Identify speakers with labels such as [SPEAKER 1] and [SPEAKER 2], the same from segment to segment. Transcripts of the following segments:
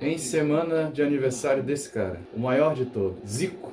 [SPEAKER 1] Em semana de aniversário desse cara, o maior de todos, Zico,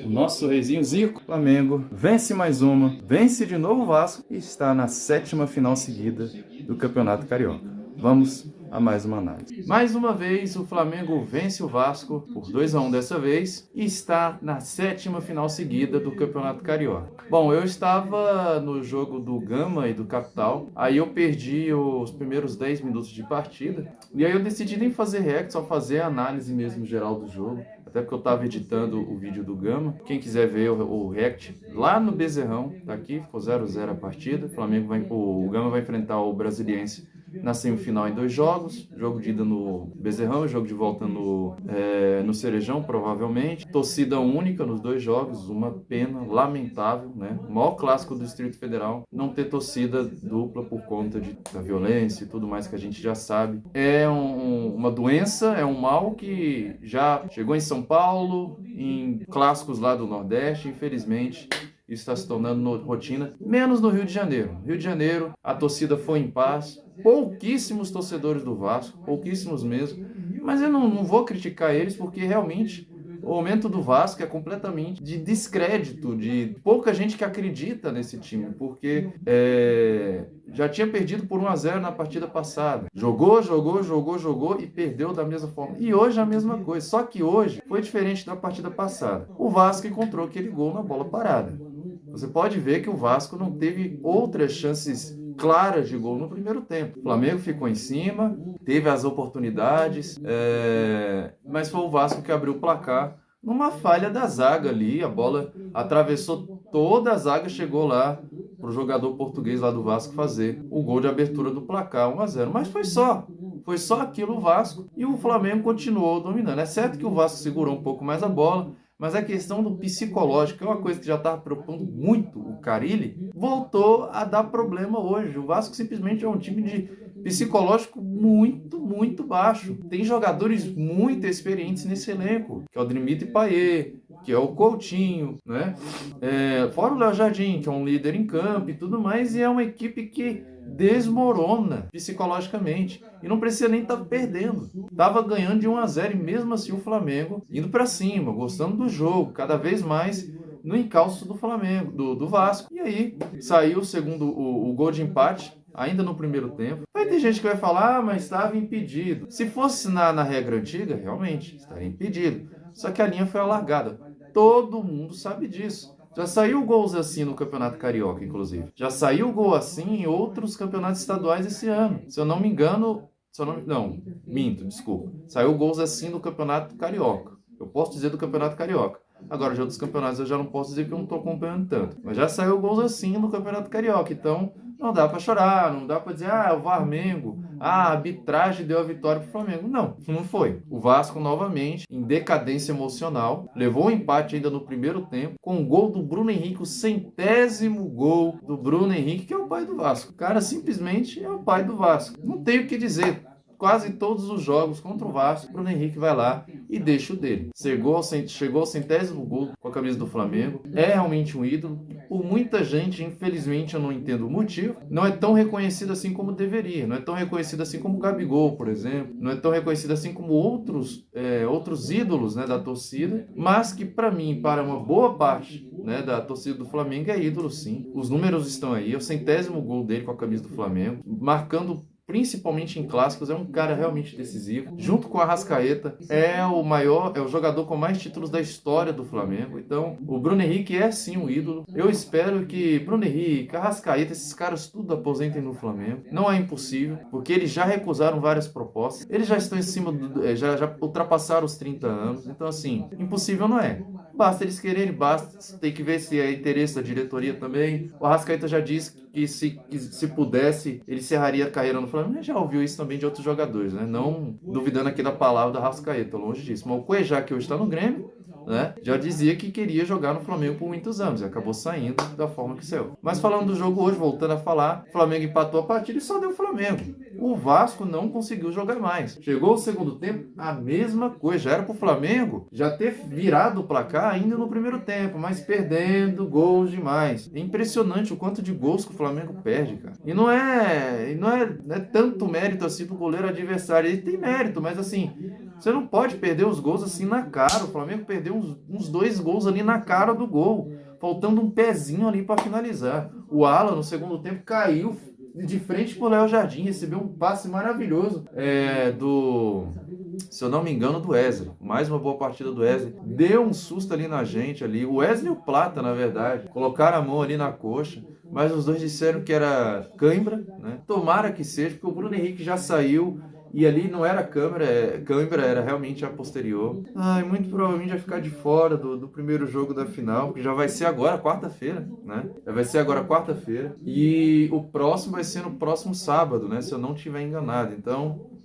[SPEAKER 1] o nosso reizinho Zico, Flamengo, vence mais uma, vence de novo o Vasco e está na 7ª final seguida do Campeonato Carioca. Vamos a mais uma análise. Mais uma vez, o Flamengo vence o Vasco por 2-1 dessa vez e está na 7ª final seguida do Campeonato Carioca. Bom, eu estava no jogo do Gama e do Capital, aí eu perdi os primeiros 10 minutos de partida e aí eu decidi nem fazer react, só fazer a análise mesmo geral do jogo. Até porque eu estava editando o vídeo do Gama. Quem quiser ver o react lá no Bezerrão, tá aqui, ficou 0-0 a partida. O Gama vai enfrentar o Brasiliense na semifinal em 2 jogos. Jogo de ida no Bezerrão e jogo de volta no Cerejão, provavelmente. Torcida única nos 2 jogos, uma pena, lamentável, né? O maior clássico do Distrito Federal, não ter torcida dupla por conta da violência e tudo mais que a gente já sabe. É uma doença, é um mal que já chegou em São Paulo, em clássicos lá do Nordeste, infelizmente. Isso está se tornando rotina, menos no Rio de Janeiro. No Rio de Janeiro, a torcida foi em paz, pouquíssimos torcedores do Vasco, pouquíssimos mesmo, mas eu não vou criticar eles porque realmente o momento do Vasco é completamente de descrédito, de pouca gente que acredita nesse time, porque já tinha perdido por 1-0 na partida passada. Jogou e perdeu da mesma forma. E hoje a mesma coisa, só que hoje foi diferente da partida passada. O Vasco encontrou aquele gol na bola parada. Você pode ver que o Vasco não teve outras chances claras de gol no primeiro tempo. O Flamengo ficou em cima, teve as oportunidades, mas foi o Vasco que abriu o placar numa falha da zaga ali. A bola atravessou toda a zaga, chegou lá para o jogador português lá do Vasco fazer o gol de abertura do placar, 1-0. Mas foi só aquilo o Vasco e o Flamengo continuou dominando. É certo que o Vasco segurou um pouco mais a bola, mas a questão do psicológico, que é uma coisa que já estava preocupando muito o Carille, voltou a dar problema hoje. O Vasco simplesmente é um time de psicológico muito, muito baixo. Tem jogadores muito experientes nesse elenco, que é o Dimitri Payet, que é o Coutinho, né? Fora o Léo Jardim, que é um líder em campo e tudo mais, e é uma equipe que desmorona psicologicamente e não precisa nem estar perdendo. Tava ganhando de 1-0 e mesmo assim o Flamengo indo para cima, gostando do jogo, cada vez mais no encalço do Flamengo, do Vasco. E aí saiu o gol de empate ainda no primeiro tempo. Vai ter gente que vai falar, mas estava impedido. Se fosse na regra antiga, realmente estaria impedido. Só que a linha foi alargada. Todo mundo sabe disso. Já saiu gols assim no Campeonato Carioca, inclusive. Já saiu gol assim em outros campeonatos estaduais esse ano. Se eu não me engano... Não, minto, desculpa. Saiu gols assim no Campeonato Carioca. Eu posso dizer do Campeonato Carioca. Agora, de outros campeonatos eu já não posso dizer que eu não estou acompanhando tanto. Mas já saiu gols assim no Campeonato Carioca. Então, não dá para chorar, não dá para dizer, o Flamengo, a arbitragem deu a vitória para o Flamengo. Não foi. O Vasco, novamente, em decadência emocional, levou o empate ainda no primeiro tempo, com o gol do Bruno Henrique, o 100º gol do Bruno Henrique, que é o pai do Vasco. O cara simplesmente é o pai do Vasco. Não tem o que dizer. Quase todos os jogos contra o Vasco, o Bruno Henrique vai lá e deixa o dele. Chegou ao 100º gol com a camisa do Flamengo. É realmente um ídolo. Por muita gente, infelizmente, eu não entendo o motivo. Não é tão reconhecido assim como deveria. Não é tão reconhecido assim como o Gabigol, por exemplo. Não é tão reconhecido assim como outros ídolos, né, da torcida. Mas que, para mim, para uma boa parte, né, da torcida do Flamengo, é ídolo sim. Os números estão aí. É o 100º gol dele com a camisa do Flamengo. Marcando principalmente em clássicos, é um cara realmente decisivo. Junto com a Arrascaeta, é o jogador com mais títulos da história do Flamengo. Então, o Bruno Henrique é sim um ídolo. Eu espero que Bruno Henrique, Arrascaeta, esses caras tudo aposentem no Flamengo. Não é impossível, porque eles já recusaram várias propostas. Eles já estão em cima, já ultrapassaram os 30 anos. Então, assim, impossível não é. Basta eles quererem, basta. Tem que ver se é interesse da diretoria também. O Arrascaeta já disse que se pudesse, ele encerraria a carreira no Flamengo. Já ouviu isso também de outros jogadores, né? Não duvidando aqui da palavra do Arrascaeta, longe disso. Mas o Cuejá, que hoje está no Grêmio, né, já dizia que queria jogar no Flamengo por muitos anos e acabou saindo da forma que saiu. Mas falando do jogo hoje, voltando a falar, o Flamengo empatou a partida e só deu o Flamengo. O Vasco não conseguiu jogar mais. Chegou o segundo tempo, a mesma coisa. Já era pro Flamengo já ter virado o placar ainda no primeiro tempo, mas perdendo gols demais. É impressionante o quanto de gols que o Flamengo perde, cara. E não é tanto mérito assim pro goleiro adversário. Ele tem mérito, mas assim, Você não pode perder os gols assim na cara. O Flamengo perdeu uns 2 gols ali na cara do gol, faltando um pezinho ali para finalizar. O Alan, no segundo tempo, caiu de frente pro Léo Jardim, recebeu um passe maravilhoso se eu não me engano, do Wesley. Mais uma boa partida do Wesley. Deu um susto ali na gente ali. O Wesley e o Plata, na verdade, colocaram a mão ali na coxa, mas os dois disseram que era cãibra, né? Tomara que seja, porque o Bruno Henrique já saiu. E ali não era câimbra, era realmente a posterior. Ai, muito provavelmente vai ficar de fora do primeiro jogo da final, que já vai ser agora, quarta-feira, né? Já vai ser agora, quarta-feira. E o próximo vai ser no próximo sábado, né? Se eu não estiver enganado. Então,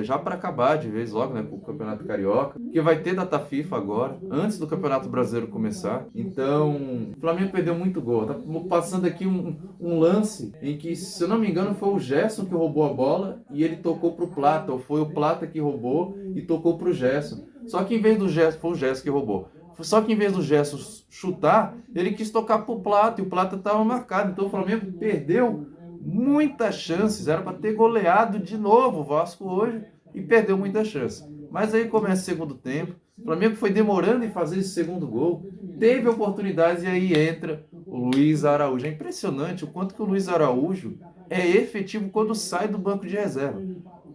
[SPEAKER 1] já para acabar de vez logo, né? Com o Campeonato Carioca, que vai ter data FIFA agora, antes do Campeonato Brasileiro começar. Então, o Flamengo perdeu muito gol. Tá passando aqui um lance em que, se eu não me engano, foi o Gerson que roubou a bola e ele tocou pro Plata, ou foi o Plata que roubou e tocou pro Gerson. Só que em vez do Gerson, foi o Gerson que roubou. Só que em vez do Gerson chutar, ele quis tocar pro Plata e o Plata estava marcado. Então o Flamengo perdeu muitas chances. Era para ter goleado de novo o Vasco hoje e perdeu muitas chances. Mas aí começa o segundo tempo. O Flamengo foi demorando em fazer esse segundo gol. Teve oportunidades e aí entra o Luiz Araújo. É impressionante o quanto que o Luiz Araújo é efetivo quando sai do banco de reserva.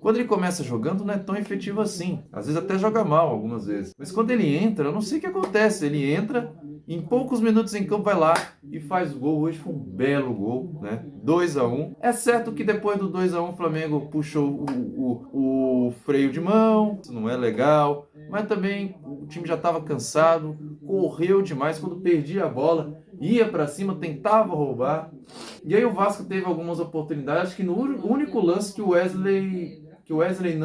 [SPEAKER 1] Quando ele começa jogando, não é tão efetivo assim. Às vezes até joga mal, algumas vezes. Mas quando ele entra, eu não sei o que acontece. Ele entra, em poucos minutos em campo, vai lá e faz gol. Hoje foi um belo gol, né? 2-1. É certo que depois do 2-1 o Flamengo puxou o freio de mão. Isso não é legal. Mas também o time já estava cansado. Correu demais. Quando perdia a bola, ia para cima, tentava roubar. E aí o Vasco teve algumas oportunidades. Que no único lance que o Wesley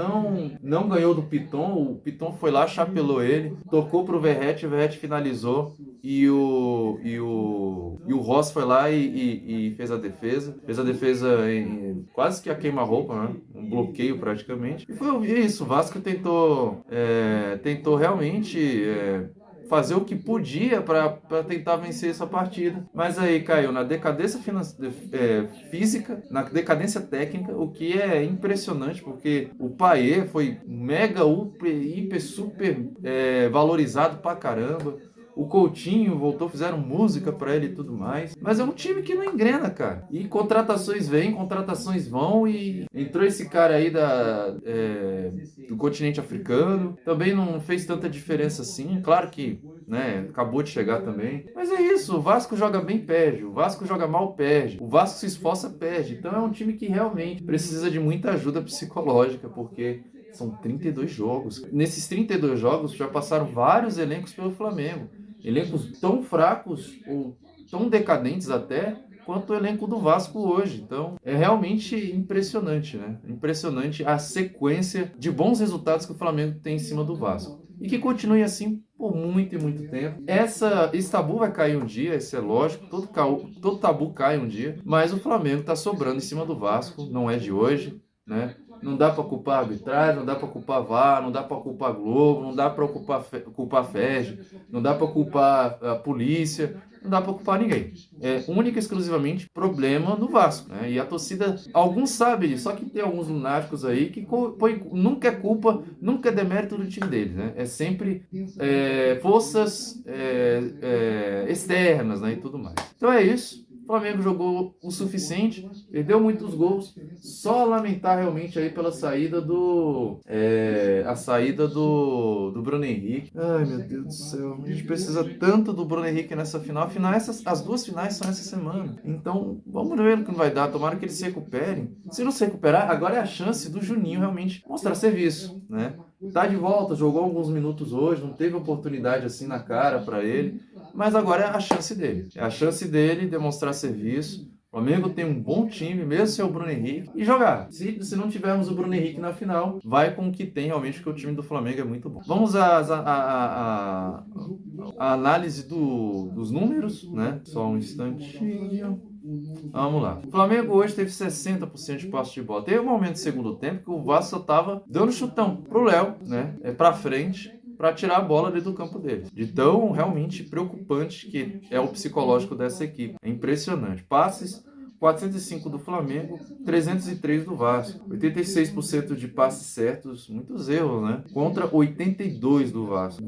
[SPEAKER 1] não ganhou do Piton, o Piton foi lá, chapelou ele, tocou pro Verratti, o Verratti finalizou e o Ross foi lá e fez a defesa. Fez a defesa quase que a queima-roupa, né? Um bloqueio praticamente. E foi isso, o Vasco tentou realmente fazer o que podia para tentar vencer essa partida. Mas aí caiu na decadência física, na decadência técnica, o que é impressionante, porque o Payet foi mega, hiper, super valorizado pra caramba. O Coutinho voltou, fizeram música pra ele e tudo mais. Mas é um time que não engrena, cara. E contratações vêm, contratações vão. E entrou esse cara aí do continente africano. Também não fez tanta diferença assim. Claro que, né, acabou de chegar também. Mas é isso, o Vasco joga bem, perde. O Vasco joga mal, perde. O Vasco se esforça, perde. Então é um time que realmente precisa de muita ajuda psicológica, porque são 32 jogos. Nesses 32 jogos já passaram vários elencos pelo Flamengo. Elencos tão fracos ou tão decadentes até quanto o elenco do Vasco hoje. Então é realmente impressionante, né? Impressionante a sequência de bons resultados que o Flamengo tem em cima do Vasco. E que continue assim por muito e muito tempo. Esse tabu vai cair um dia, isso é lógico, todo tabu cai um dia, mas o Flamengo está sobrando em cima do Vasco, não é de hoje, né? Não dá para culpar a arbitragem, não dá para culpar a VAR, não dá para culpar a Globo, não dá para culpar a FERJ, não dá para culpar a polícia, não dá para culpar ninguém. É única e exclusivamente problema do Vasco, né? E a torcida, alguns sabem disso, só que tem alguns lunáticos aí que nunca é culpa, nunca é demérito do time deles, né? É sempre forças externas, né? E tudo mais. Então é isso. O Flamengo jogou o suficiente, perdeu muitos gols, só lamentar realmente aí pela saída do Bruno Henrique. Ai, meu Deus do céu, a gente precisa tanto do Bruno Henrique nessa final. Afinal, as duas finais são essa semana. Então, vamos ver o que vai dar. Tomara que eles se recuperem. Se não se recuperar, agora é a chance do Juninho realmente mostrar serviço, né? Tá de volta, jogou alguns minutos hoje, não teve oportunidade assim na cara para ele, mas agora é a chance dele. É a chance dele demonstrar serviço. O Flamengo tem um bom time, mesmo sem o Bruno Henrique, e jogar. Se não tivermos o Bruno Henrique na final, vai com o que tem realmente, porque o time do Flamengo é muito bom. Vamos à análise dos números, né? Só um instantinho. Vamos lá. O Flamengo hoje teve 60% de posse de bola. Teve um momento do segundo tempo que o Vasco só tava dando chutão pro Léo, né? Pra frente, para tirar a bola ali do campo dele. De tão realmente preocupante que é o psicológico dessa equipe. É impressionante. Passes 405 do Flamengo, 303 do Vasco. 86% de passes certos, muitos erros, né? Contra 82 do Vasco.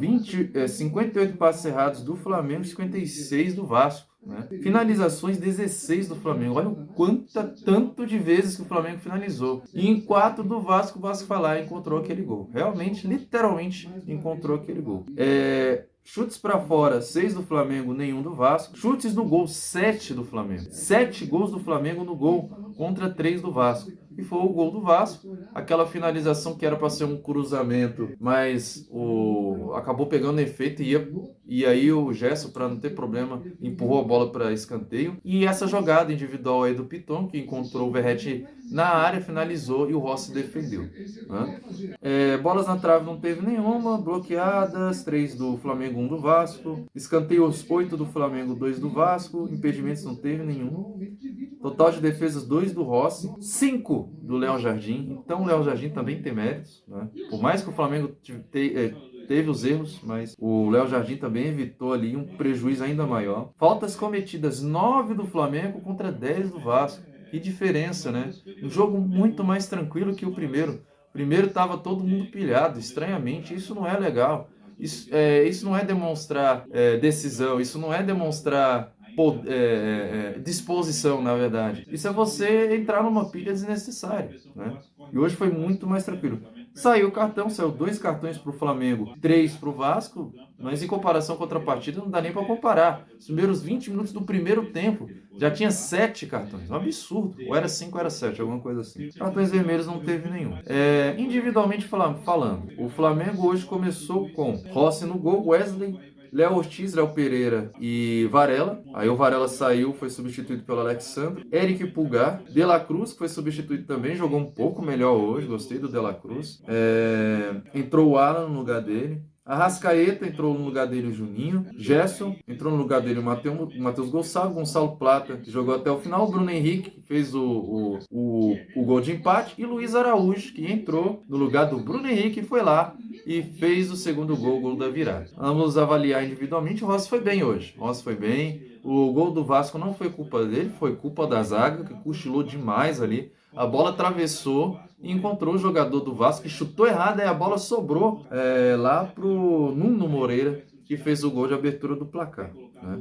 [SPEAKER 1] 58 passes errados do Flamengo, 56 do Vasco. Né? Finalizações 16 do Flamengo. Olha o tanto de vezes que o Flamengo finalizou. E em 4 do Vasco, o Vasco foi lá e encontrou aquele gol. Realmente, literalmente, encontrou aquele gol. Chutes para fora, 6 do Flamengo, nenhum do Vasco. Chutes no gol, 7 do Flamengo. 7 gols do Flamengo no gol contra 3 do Vasco. E foi o gol do Vasco. Aquela finalização que era para ser um cruzamento, mas acabou pegando efeito e aí o Gerson, para não ter problema, empurrou a bola para escanteio. E essa jogada individual aí do Piton, que encontrou o Verratti na área, finalizou e o Rossi defendeu. Né? Bolas na trave não teve nenhuma, bloqueadas, 3 do Flamengo, 1 do Vasco. Escanteios, 8 do Flamengo, 2 do Vasco. Impedimentos não teve nenhum. Total de defesas, 2 do Rossi, 5 do Léo Jardim. Então o Léo Jardim também tem méritos. Né? Por mais que o Flamengo teve os erros, mas o Léo Jardim também evitou ali um prejuízo ainda maior. Faltas cometidas, 9 do Flamengo contra 10 do Vasco. Que diferença, né? Um jogo muito mais tranquilo que o primeiro. O primeiro estava todo mundo pilhado, estranhamente. Isso não é legal. Isso não é demonstrar decisão, isso não é demonstrar disposição, na verdade. Isso é você entrar numa pilha desnecessária. Né? E hoje foi muito mais tranquilo. Saiu 2 cartões para o Flamengo, 3 para o Vasco, mas em comparação com outra partida não dá nem para comparar. Os primeiros 20 minutos do primeiro tempo já tinha 7 cartões, um absurdo. Ou era 5 ou era 7, alguma coisa assim. Cartões vermelhos não teve nenhum. Individualmente falando, o Flamengo hoje começou com Rossi no gol, Wesley, Léo Ortiz, Léo Pereira e Varela. Aí o Varela saiu, foi substituído pelo Alexandre. Eric Pulgar. De La Cruz, que foi substituído também, jogou um pouco melhor hoje. Gostei do De La Cruz. Entrou o Alan no lugar dele. Arrascaeta entrou no lugar dele o Juninho. Gerson entrou no lugar dele o Matheus Gonçalo Plata, que jogou até o final. O Bruno Henrique, que fez o gol de empate. E Luiz Araújo, que entrou no lugar do Bruno Henrique e foi lá e fez o segundo gol, o gol da virada. Vamos avaliar individualmente. O Rossi foi bem hoje. O gol do Vasco não foi culpa dele, foi culpa da zaga, que cochilou demais ali. A bola atravessou e encontrou o jogador do Vasco, que chutou errado, e a bola sobrou lá pro Nuno Moreira, que fez o gol de abertura do placar. Né?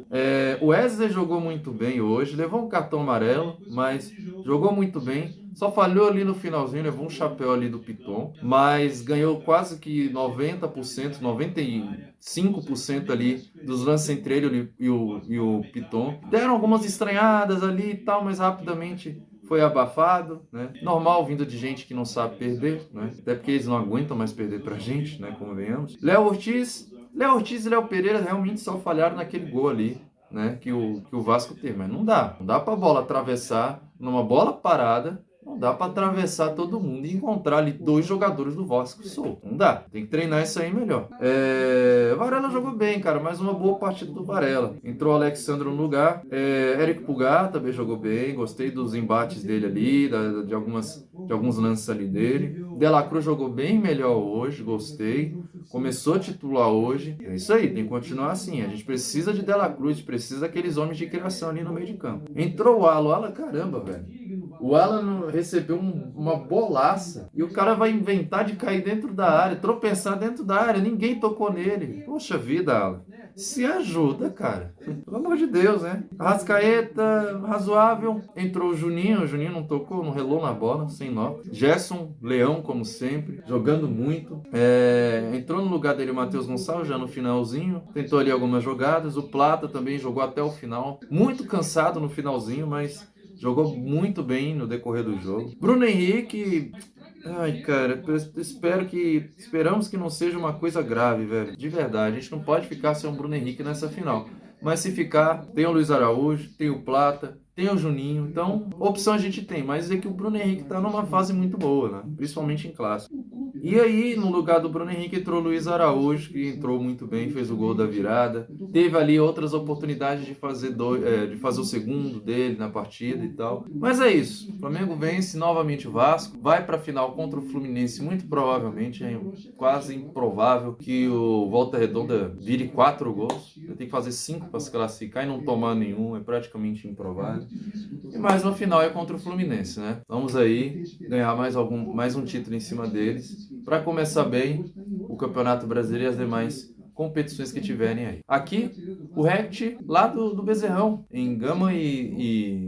[SPEAKER 1] O Wesley jogou muito bem hoje, levou um cartão amarelo, mas jogou muito bem. Só falhou ali no finalzinho, levou um chapéu ali do Piton, mas ganhou quase que 90%, 95% ali dos lances entre ele e o Piton. Deram algumas estranhadas ali e tal, mas rapidamente foi abafado, né? Normal vindo de gente que não sabe perder, né? Até porque eles não aguentam mais perder pra gente, né? Convenhamos. Léo Ortiz e Léo Pereira realmente só falharam naquele gol ali, né? Que o Vasco teve, mas não dá pra bola atravessar numa bola parada. Não dá para atravessar todo mundo e encontrar ali 2 jogadores do Vasco solto. Não dá. Tem que treinar isso aí melhor. Varela jogou bem, cara. Mais uma boa partida do Varela. Entrou o Alexandre no lugar. Eric Pulgar também jogou bem. Gostei dos embates dele ali, de alguns lances ali dele. De La Cruz jogou bem melhor hoje. Gostei. Começou a titular hoje. É isso aí. Tem que continuar assim. A gente precisa de De La Cruz. Precisa daqueles homens de criação ali no meio de campo. Entrou o Alan. Caramba, velho. O Alan recebeu uma bolaça e o cara vai inventar de cair dentro da área, tropeçar dentro da área, ninguém tocou nele. Poxa vida, Alan. Se ajuda, cara. Pelo amor de Deus, né? Arrascaeta, razoável. Entrou o Juninho não tocou, não relou na bola, sem nota. Gerson, Leão, como sempre, jogando muito. Entrou no lugar dele o Matheus Gonçalves, já no finalzinho. Tentou ali algumas jogadas. O Plata também jogou até o final. Muito cansado no finalzinho, mas jogou muito bem no decorrer do jogo. Bruno Henrique... Ai, cara, esperamos que não seja uma coisa grave, velho. De verdade, a gente não pode ficar sem o Bruno Henrique nessa final. Mas se ficar, tem o Luiz Araújo, tem o Plata, tem o Juninho. Então, opção a gente tem. Mas é que o Bruno Henrique tá numa fase muito boa, né? Principalmente em clássico. E aí, no lugar do Bruno Henrique, entrou o Luiz Araújo, que entrou muito bem, fez o gol da virada. Teve ali outras oportunidades de fazer, de fazer o segundo dele na partida e tal. Mas é isso. O Flamengo vence novamente o Vasco. Vai para a final contra o Fluminense, muito provavelmente. É quase improvável que o Volta Redonda vire 4 gols. Tem que fazer 5 para se classificar e não tomar nenhum. É praticamente improvável. E mais uma final é contra o Fluminense, né? Vamos aí ganhar mais um título em cima deles para começar bem o Campeonato Brasileiro e as demais competições que tiverem aí. Aqui, o Rect lá do Bezerrão, em Gama e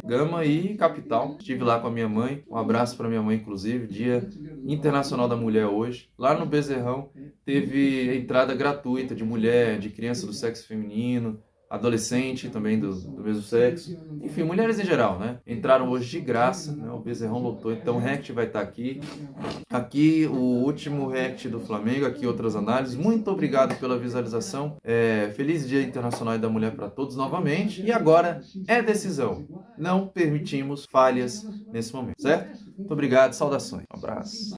[SPEAKER 1] Capital. Estive lá com a minha mãe. Um abraço para minha mãe, inclusive. Dia Internacional da Mulher hoje. Lá no Bezerrão teve entrada gratuita de mulher, de criança do sexo feminino, adolescente também do mesmo sexo, enfim, mulheres em geral, né? Entraram hoje de graça, né? O Bezerrão lotou, então o React vai estar aqui. Aqui o último React do Flamengo, aqui outras análises. Muito obrigado pela visualização. Feliz Dia Internacional da Mulher para todos novamente. E agora é decisão. Não permitimos falhas nesse momento, certo? Muito obrigado, saudações. Um abraço.